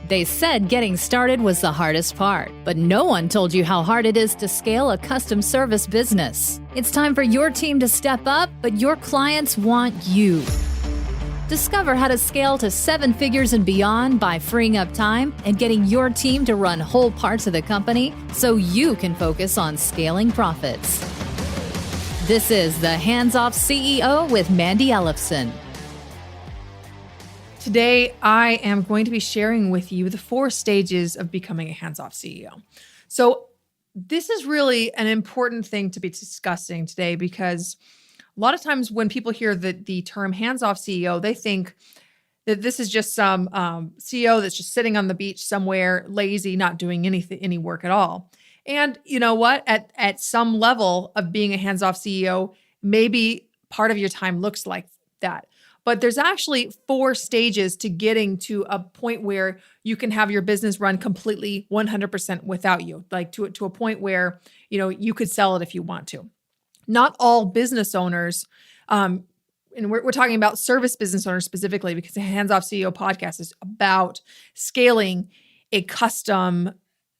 They said getting started was the hardest part, but no one told you how hard it is to scale a custom service business. It's time for your team to step up, but your clients want you. Discover how to scale to 7 figures and beyond by freeing up time and getting your team to run whole parts of the company so you can focus on scaling profits. This is the Hands-Off CEO with Mandi Ellefson. Today, I am going to be sharing with you the 4 stages of becoming a hands-off CEO. So this is really an important thing to be discussing today because a lot of times when people hear the term hands-off CEO, they think that this is just some CEO that's just sitting on the beach somewhere, lazy, not doing any work at all. And you know what? At some level of being a hands-off CEO, maybe part of your time looks like that. But there's actually 4 stages to getting to a point where you can have your business run completely 100% without you, like to a point where, you could sell it if you want to. Not all business owners, and we're talking about service business owners specifically because the Hands-Off CEO podcast is about scaling a custom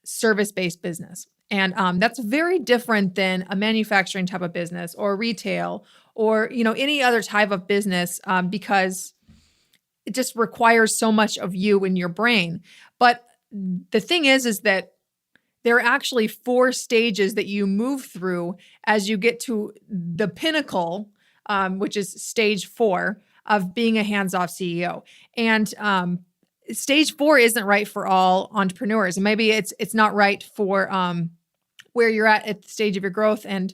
service-based business. And that's very different than a manufacturing type of business or retail or, any other type of business because it just requires so much of you and your brain. But the thing is that there are actually 4 stages that you move through as you get to the pinnacle, which is stage 4 of being a hands-off CEO. And stage 4 isn't right for all entrepreneurs. And maybe it's not right for where you're at the stage of your growth and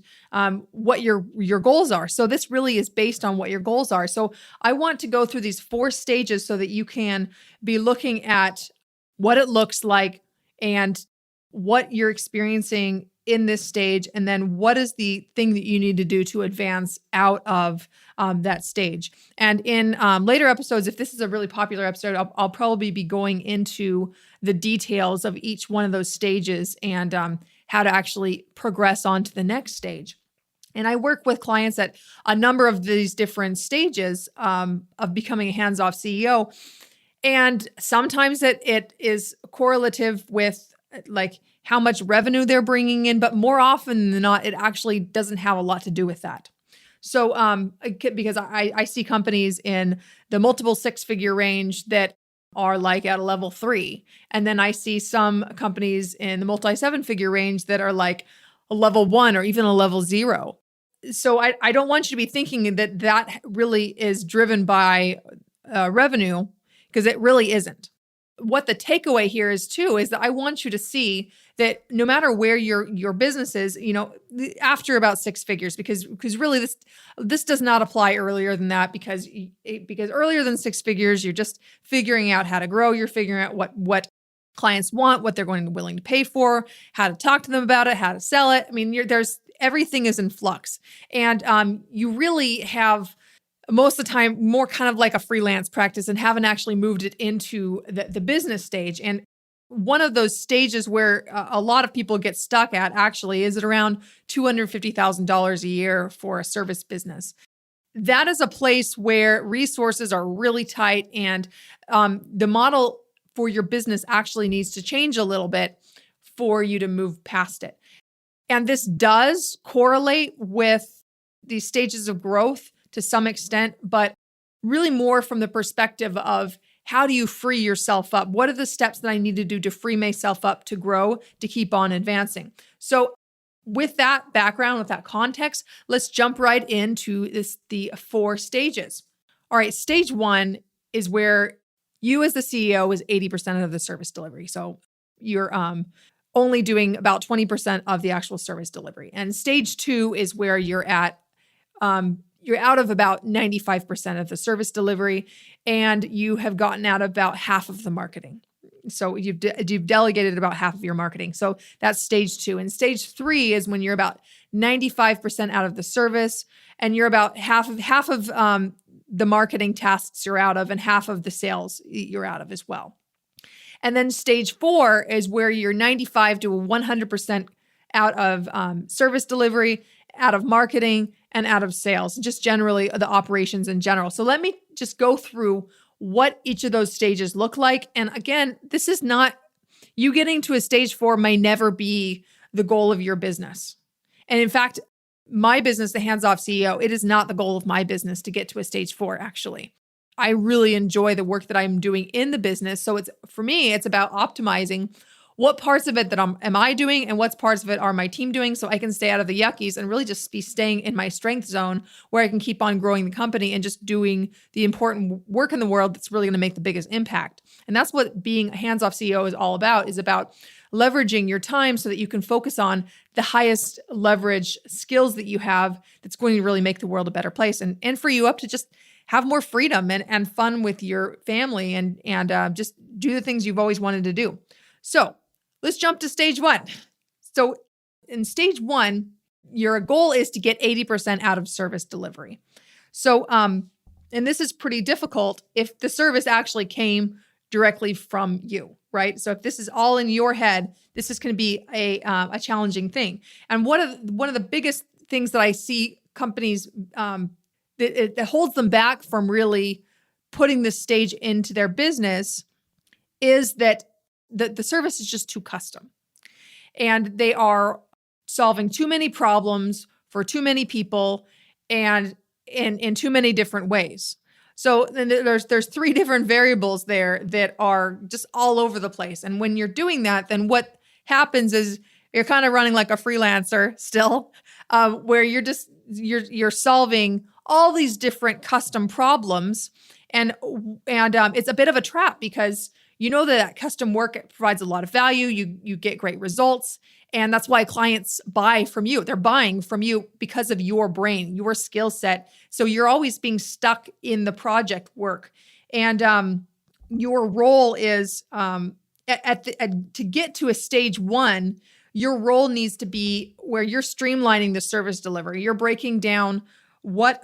what your goals are. So this really is based on what your goals are. So I want to go through these 4 stages so that you can be looking at what it looks like and what you're experiencing in this stage, and then what is the thing that you need to do to advance out of that stage. And in later episodes, if this is a really popular episode, I'll probably be going into the details of each one of those stages and how to actually progress on to the next stage. And I work with clients at a number of these different stages of becoming a hands-off CEO. And sometimes it is correlative with like how much revenue they're bringing in, but more often than not, it actually doesn't have a lot to do with that. So because I see companies in the multiple 6-figure range that are like at a level 3. And then I see some companies in the multi 7-figure range that are like a level 1 or even a level 0. So I don't want you to be thinking that really is driven by revenue, because it really isn't. What the takeaway here is too, is that I want you to see that no matter where your business is, after about 6 figures, because really this does not apply earlier than that, because earlier than 6 figures, you're just figuring out how to grow. You're figuring out what clients want, what they're going to be willing to pay for, how to talk to them about it, how to sell it. I mean, everything is in flux, and you really have, most of the time, more kind of like a freelance practice and haven't actually moved it into the business stage. And one of those stages where a lot of people get stuck at actually is at around $250,000 a year for a service business. That is a place where resources are really tight, and the model for your business actually needs to change a little bit for you to move past it. And this does correlate with these stages of growth to some extent, but really more from the perspective of how do you free yourself up? What are the steps that I need to do to free myself up to grow, to keep on advancing? So with that background, with that context, let's jump right into the 4 stages. All right, stage 1 is where you as the CEO is 80% of the service delivery. So you're only doing about 20% of the actual service delivery. And stage 2 is where you're at you're out of about 95% of the service delivery, and you have gotten out about half of the marketing. So you've delegated about half of your marketing. So that's stage 2. And stage 3 is when you're about 95% out of the service, and you're about half of the marketing tasks you're out of, and half of the sales you're out of as well. And then stage 4 is where you're 95 to 100% out of service delivery, out of marketing, and out of sales, just generally the operations in general. So let me just go through what each of those stages look like. And again, this is not, you getting to a stage 4 may never be the goal of your business. And in fact, my business, the Hands-Off CEO, it is not the goal of my business to get to a stage 4, actually. I really enjoy the work that I'm doing in the business. So for me, it's about optimizing what parts of it that am I doing and what parts of it are my team doing, so I can stay out of the yuckies and really just be staying in my strength zone where I can keep on growing the company and just doing the important work in the world that's really going to make the biggest impact. And that's what being a hands-off CEO is all about, is about leveraging your time so that you can focus on the highest leverage skills that you have that's going to really make the world a better place and free you up to just have more freedom and fun with your family and just do the things you've always wanted to do. So let's jump to stage 1. So in stage 1, your goal is to get 80% out of service delivery. So, and this is pretty difficult if the service actually came directly from you, right? So if this is all in your head, this is going to be a challenging thing. And one of the biggest things that I see companies that holds them back from really putting this stage into their business is that the service is just too custom. And they are solving too many problems for too many people and in too many different ways. So then there's 3 different variables there that are just all over the place. And when you're doing that, then what happens is you're kind of running like a freelancer still, where you're solving all these different custom problems. And it's a bit of a trap because you know that custom work provides a lot of value. You get great results. And that's why clients buy from you. They're buying from you because of your brain, your skill set. So you're always being stuck in the project work. And your role is to get to a stage 1, your role needs to be where you're streamlining the service delivery. You're breaking down what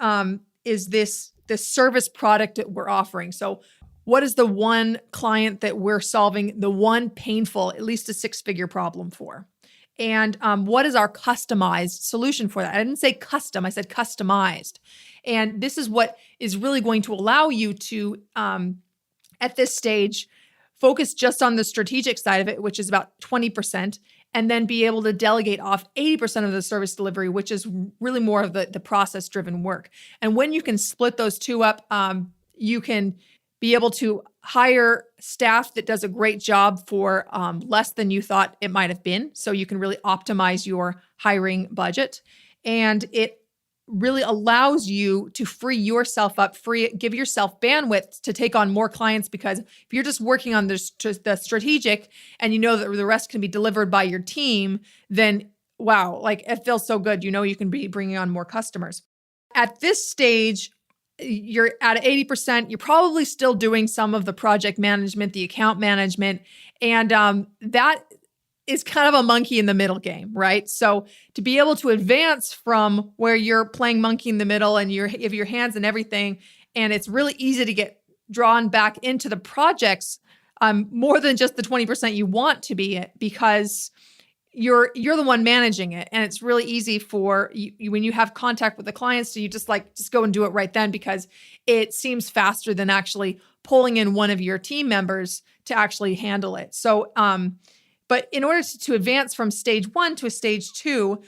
is this service product that we're offering. So what is the one client that we're solving the one painful, at least a 6-figure problem for? And what is our customized solution for that? I didn't say custom, I said customized. And this is what is really going to allow you to, at this stage, focus just on the strategic side of it, which is about 20%, and then be able to delegate off 80% of the service delivery, which is really more of the process-driven work. And when you can split those two up, you can be able to hire staff that does a great job for less than you thought it might have been. So you can really optimize your hiring budget. And it really allows you to free yourself up, give yourself bandwidth to take on more clients, because if you're just working on the strategic and you know that the rest can be delivered by your team, then wow, like it feels so good. You know, you can be bringing on more customers. At this stage, you're at 80%, you're probably still doing some of the project management, the account management, and that is kind of a monkey in the middle game, right? So to be able to advance from where you're playing monkey in the middle and you have your hands in everything, and it's really easy to get drawn back into the projects more than just the 20% you want to be at, because you're the one managing it. And it's really easy for you when you have contact with the clients to just go and do it right then, because it seems faster than actually pulling in one of your team members to actually handle it. So, but in order to advance from stage 1 to a stage 2,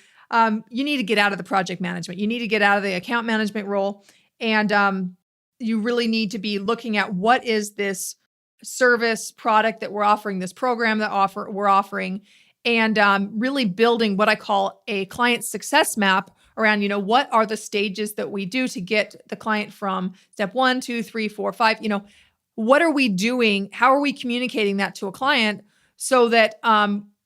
you need to get out of the project management. You need to get out of the account management role. And you really need to be looking at what is this service product that we're offering, this program that we're offering, and really building what I call a client success map around, what are the stages that we do to get the client from step 1, 2, 3, 4, 5, what are we doing? How are we communicating that to a client so that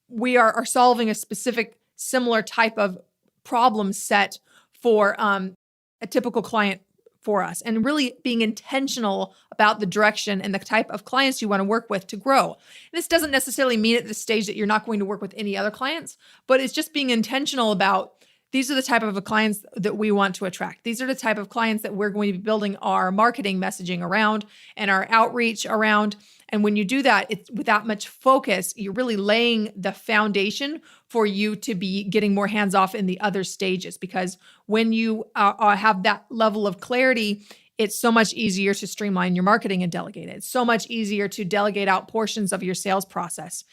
we are solving a specific similar type of problem set for a typical client for us, and really being intentional about the direction and the type of clients you want to work with to grow. This doesn't necessarily mean at this stage that you're not going to work with any other clients, but it's just being intentional about, these are the type of clients that we want to attract. These are the type of clients that we're going to be building our marketing messaging around and our outreach around. And when you do that, it's with that much focus, you're really laying the foundation for you to be getting more hands off in the other stages. Because when you have that level of clarity it's so much easier to streamline your marketing and delegate it. It's so much easier to delegate out portions of your sales process,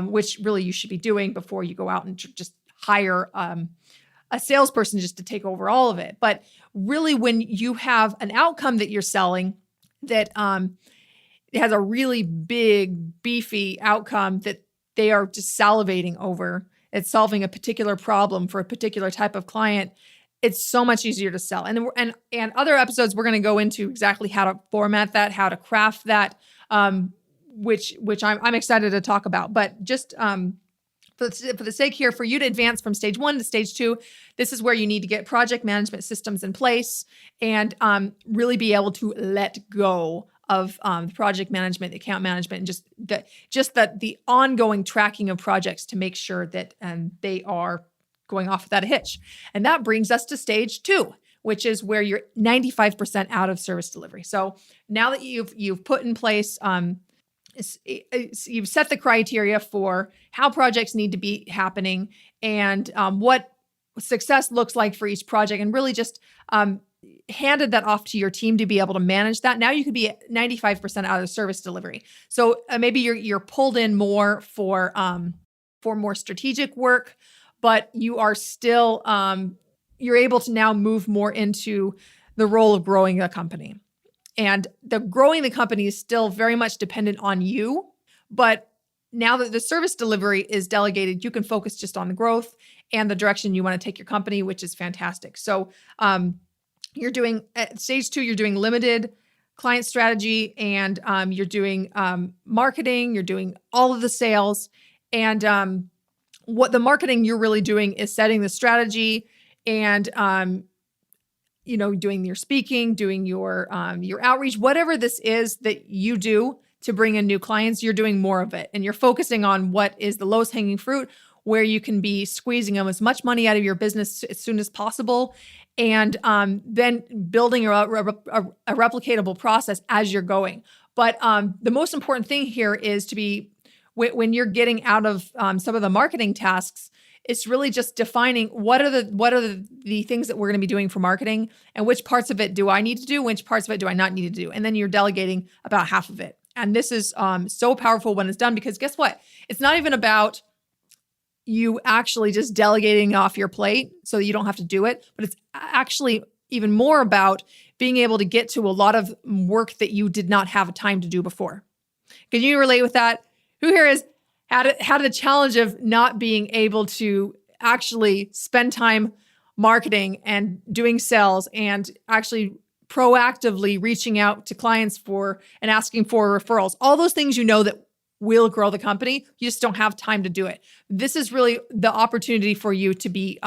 which really you should be doing before you go out and just hire a salesperson just to take over all of it. But really, when you have an outcome that you're selling that it has a really big, beefy outcome that they are just salivating over, it's solving a particular problem for a particular type of client, it's so much easier to sell. And other episodes, we're going to go into exactly how to format that, how to craft that, which I'm excited to talk about. But just for the sake here, for you to advance from stage 1 to stage 2, this is where you need to get project management systems in place and really be able to let go of project management, account management, and just the ongoing tracking of projects to make sure that they are going off without a hitch. And that brings us to stage 2, which is where you're 95% out of service delivery. So now that you've put in place, you've set the criteria for how projects need to be happening and what success looks like for each project, and really just handed that off to your team to be able to manage that. Now you could be at 95% out of service delivery. So maybe you're pulled in more for more strategic work, but you are still you're able to now move more into the role of growing a company. And the growing the company is still very much dependent on you. But now that the service delivery is delegated, you can focus just on the growth and the direction you want to take your company, which is fantastic. So you're doing at stage 2, you're doing limited client strategy, and you're doing marketing, you're doing all of the sales. And what the marketing you're really doing is setting the strategy and doing your speaking, doing your outreach, whatever this is that you do to bring in new clients, you're doing more of it. And you're focusing on what is the lowest hanging fruit, where you can be squeezing them as much money out of your business as soon as possible. And then building a replicatable process as you're going. But the most important thing here is to be, when you're getting out of some of the marketing tasks, it's really just defining what are the things that we're going to be doing for marketing, and which parts of it do I need to do, which parts of it do I not need to do. And then you're delegating about half of it. And this is so powerful when it's done, because guess what? It's not even about you actually just delegating off your plate so that you don't have to do it, but it's actually even more about being able to get to a lot of work that you did not have time to do before. Can you relate with that? Who here has had the challenge of not being able to actually spend time marketing and doing sales and actually proactively reaching out to clients and asking for referrals? All those things that will grow the company, you just don't have time to do it. This is really the opportunity for you to be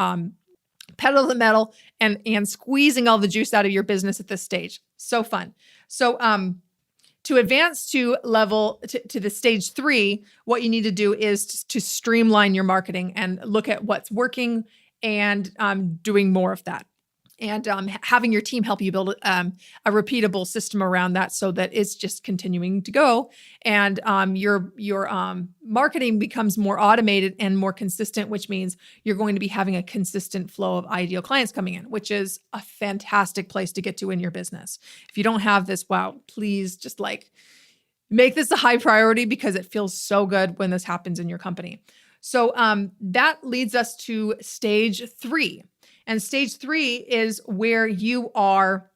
pedal to the metal and squeezing all the juice out of your business at this stage. So fun. So to advance to the stage 3, what you need to do is to streamline your marketing and look at what's working and doing more of that. And having your team help you build a repeatable system around that so that it's just continuing to go. And your marketing becomes more automated and more consistent, which means you're going to be having a consistent flow of ideal clients coming in, which is a fantastic place to get to in your business. If you don't have this, wow, please just make this a high priority, because it feels so good when this happens in your company. So that leads us to stage 3. And stage 3 is where you are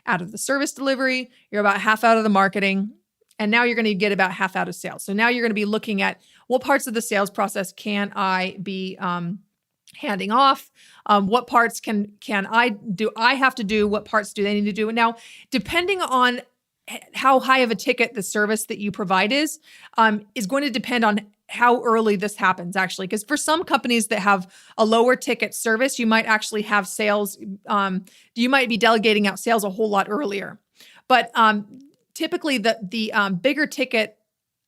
out of the service delivery, you're about half out of the marketing, and now you're going to get about half out of sales. So now you're going to be looking at what parts of the sales process can I be handing off? What parts can I have to do? What parts do they need to do? And now, depending on how high of a ticket the service that you provide is going to depend on how early this happens, actually. Because for some companies that have a lower ticket service, you might actually have sales. You might be delegating out sales a whole lot earlier. But typically, the bigger ticket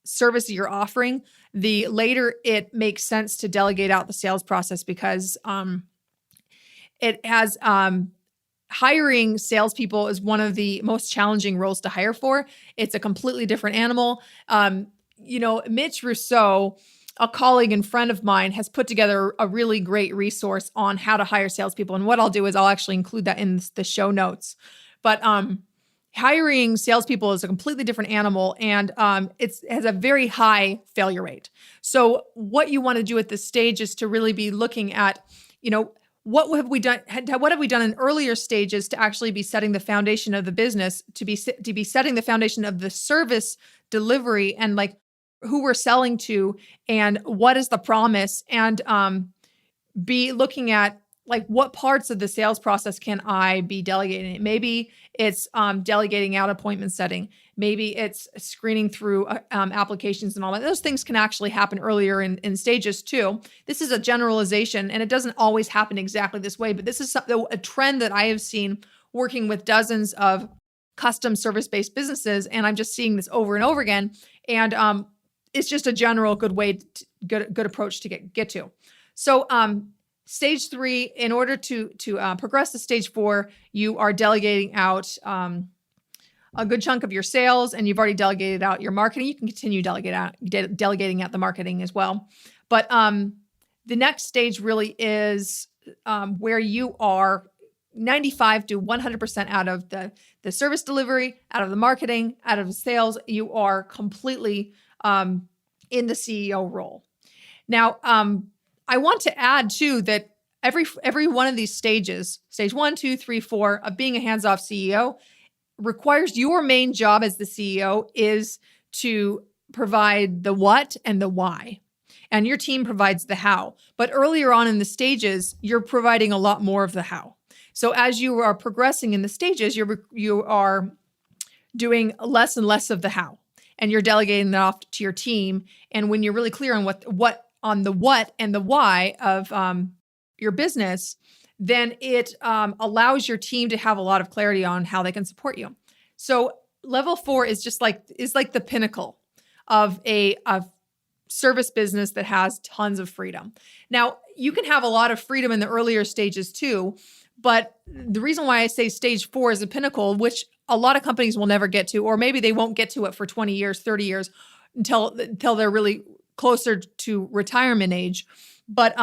service that you're offering, the later it makes sense to delegate out the sales process, because it has hiring salespeople is one of the most challenging roles to hire for. It's a completely different animal. Mitch Rousseau, a colleague and friend of mine, has put together a really great resource on how to hire salespeople. And what I'll do is I'll actually include that in the show notes. But hiring salespeople is a completely different animal, and it has a very high failure rate. So what you want to do at this stage is to really be looking at, what have we done? What have we done in earlier stages to actually be setting the foundation of the business, to be setting the foundation of the service delivery, and like who we're selling to, and what is the promise, and be looking at like what parts of the sales process can I be delegating? Maybe it's delegating out appointment setting. Maybe it's screening through applications and all that. Those things can actually happen earlier in stages too. This is a generalization, and it doesn't always happen exactly this way, but this is a trend that I have seen working with dozens of custom service-based businesses, and I'm just seeing this over and over again. And it's just a general good way, good approach to get to. So stage 3, in order to progress to stage 4, you are delegating out a good chunk of your sales, and you've already delegated out your marketing. You can continue delegating out the marketing as well. But the next stage really is where you are 95 to 100% out of the service delivery, out of the marketing, out of the sales. You are completely in the CEO role. Now, I want to add too that every one of these stages, stage 1, 2, 3, 4 of being a hands-off CEO, requires your main job as the CEO is to provide the what and the why. And your team provides the how. But earlier on in the stages, you're providing a lot more of the how. So as you are progressing in the stages, you are doing less and less of the how, and you're delegating that off to your team. And when you're really clear on what and the why of your business, then it allows your team to have a lot of clarity on how they can support you. So level 4 is like the pinnacle of a service business that has tons of freedom. Now, you can have a lot of freedom in the earlier stages too, but the reason why I say stage 4 is a pinnacle, which a lot of companies will never get to, or maybe they won't get to it for 20 years, 30 years until they're really closer to retirement age. But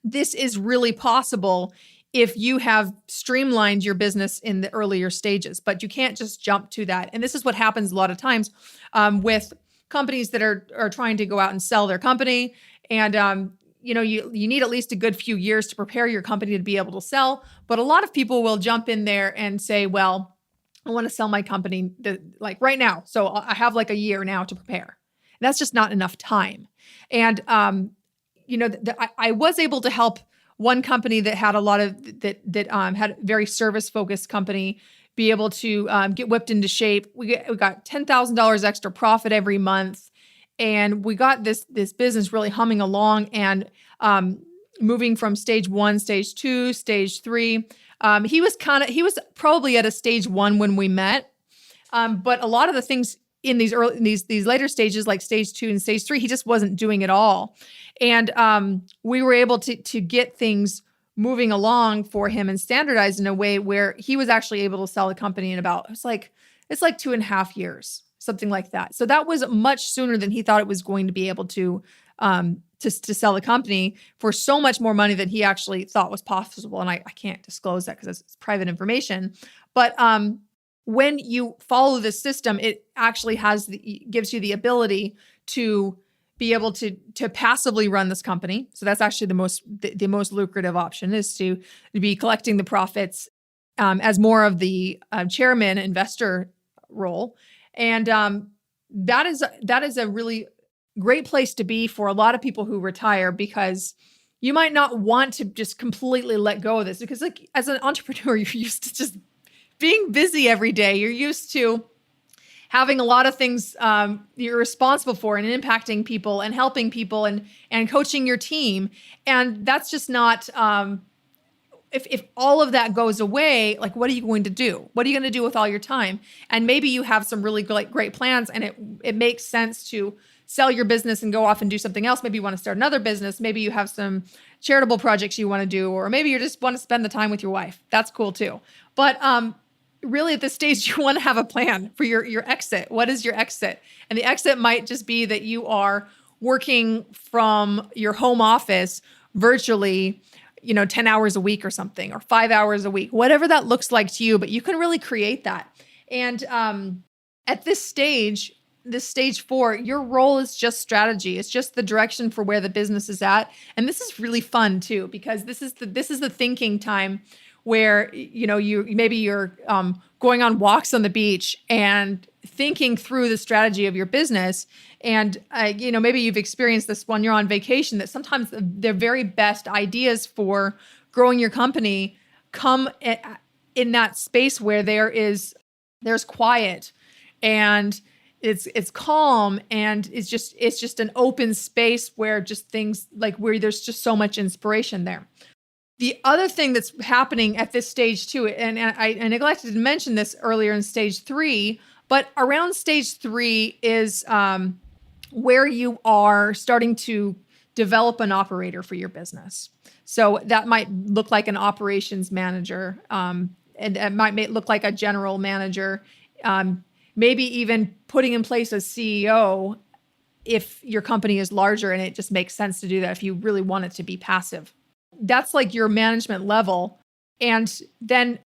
this is really possible if you have streamlined your business in the earlier stages, but you can't just jump to that. And this is what happens a lot of times with companies that are trying to go out and sell their company. And you need at least a good few years to prepare your company to be able to sell. But a lot of people will jump in there and say, well, I want to sell my company like right now. So I have like a year now to prepare. And that's just not enough time. And I was able to help one company that had a lot of had a very service focused company be able to get whipped into shape. We got $10,000 extra profit every month, and we got this business really humming along and moving from stage 1, stage 2, stage 3. He was probably at a stage 1 when we met, but a lot of the things in these later stages, like stage 2 and stage 3, he just wasn't doing it all. And we were able to get things moving along for him and standardized in a way where he was actually able to sell the company in about, it's like 2.5 years, something like that. So that was much sooner than he thought it was going to be able to sell the company for so much more money than he actually thought was possible. And I can't disclose that because it's private information. But when you follow the system, it actually gives you the ability to be able to passively run this company. So that's actually the most lucrative option, is to be collecting the profits as more of the chairman investor role. And that is a really great place to be for a lot of people who retire, because you might not want to just completely let go of this, because like as an entrepreneur, you're used to just being busy every day. You're used to having a lot of things you're responsible for and impacting people and helping people and coaching your team. And that's just not, if all of that goes away, like what are you going to do? What are you going to do with all your time? And maybe you have some really great plans, and it makes sense to sell your business and go off and do something else. Maybe you want to start another business. Maybe you have some charitable projects you want to do, or maybe you just want to spend the time with your wife. That's cool too. But really at this stage, you want to have a plan for your exit. What is your exit? And the exit might just be that you are working from your home office virtually, 10 hours a week or something, or 5 hours a week, whatever that looks like to you, but you can really create that. And at this stage 4, your role is just strategy. It's just the direction for where the business is at. And this is really fun too, because this is the thinking time where, you're going on walks on the beach and thinking through the strategy of your business. And, maybe you've experienced this when you're on vacation, that sometimes the very best ideas for growing your company come in that space where there's quiet and it's calm, and it's just an open space where just things where there's just so much inspiration there. The other thing that's happening at this stage too, and I neglected to mention this earlier in stage 3, but around stage 3 is where you are starting to develop an operator for your business. So that might look like an operations manager, and it might look like a general manager, maybe even putting in place a CEO if your company is larger and it just makes sense to do that if you really want it to be passive. That's like your management level. And then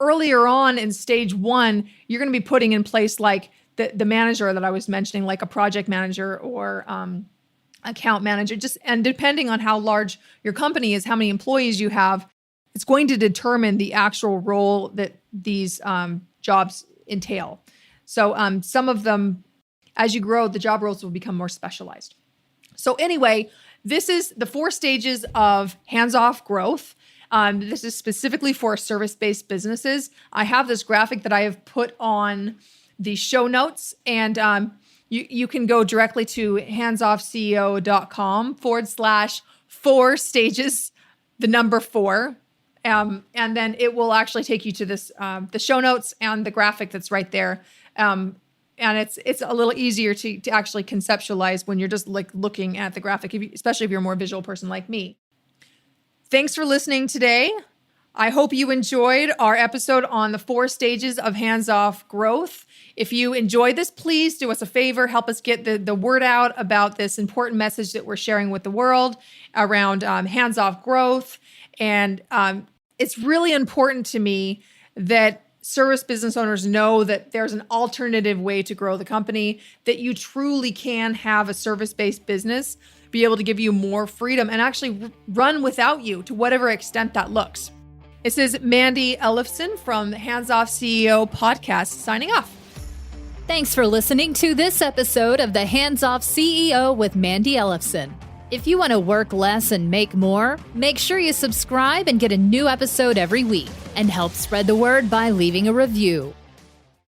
earlier on in stage 1, you're going to be putting in place like the manager that I was mentioning, like a project manager or account manager, and depending on how large your company is, how many employees you have, it's going to determine the actual role that these jobs entail. So some of them, as you grow, the job roles will become more specialized. So anyway, this is the 4 stages of hands-off growth. This is specifically for service-based businesses. I have this graphic that I have put on the show notes, and you can go directly to handsoffceo.com/4 stages, the number 4. And then it will actually take you to this, the show notes and the graphic that's right there. And it's a little easier to actually conceptualize when you're just like looking at the graphic, especially if you're a more visual person like me. Thanks for listening today. I hope you enjoyed our episode on the 4 stages of hands-off growth. If you enjoyed this, please do us a favor, help us get the word out about this important message that we're sharing with the world around hands-off growth. And it's really important to me that service business owners know that there's an alternative way to grow the company, that you truly can have a service-based business be able to give you more freedom and actually run without you to whatever extent that looks. This is Mandi Ellefson from the Hands Off CEO podcast signing off. Thanks for listening to this episode of the Hands Off CEO with Mandi Ellefson. If you want to work less and make more, make sure you subscribe and get a new episode every week, and help spread the word by leaving a review.